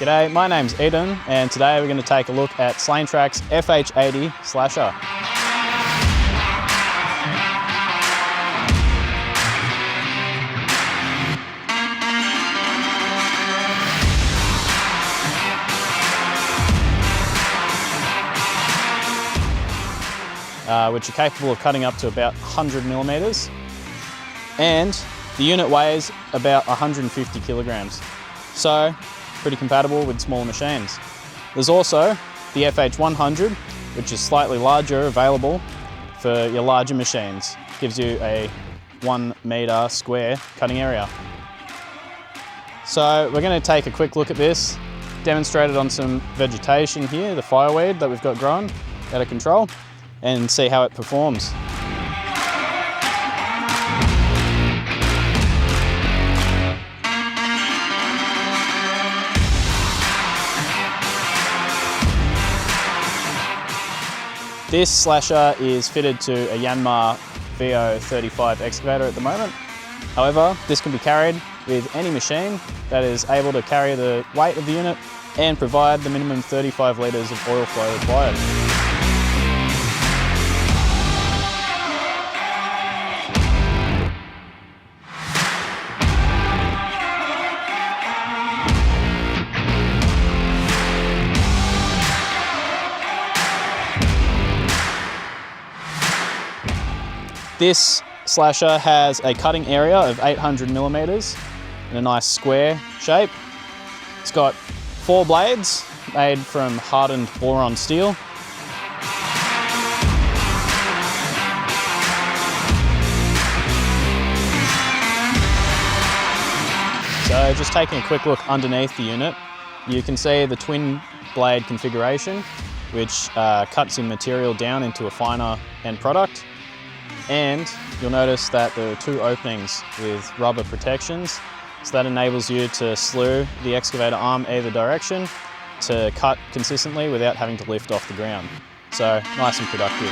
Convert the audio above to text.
G'day, my name's Eden, and today we're going to take a look at Slanetrac's FH80 Slasher. Which are capable of cutting up to about 100 millimeters, and the unit weighs about 150 kilograms, so pretty compatible with smaller machines. There's also the FH100, which is slightly larger, available for your larger machines. Gives you a 1 meter square cutting area. So we're going to take a quick look at this, demonstrate it on some vegetation here, the fireweed that we've got growing out of control, and see how it performs. This slasher is fitted to a Yanmar VO35 excavator at the moment. However, this can be carried with any machine that is able to carry the weight of the unit and provide the minimum 35 litres of oil flow required. This slasher has a cutting area of 800 millimeters in a nice square shape. It's got 4 blades made from hardened boron steel. So just taking a quick look underneath the unit, you can see the twin blade configuration, which cuts in material down into a finer end product. And you'll notice that there are 2 openings with rubber protections, so that enables you to slew the excavator arm either direction to cut consistently without having to lift off the ground. So nice and productive.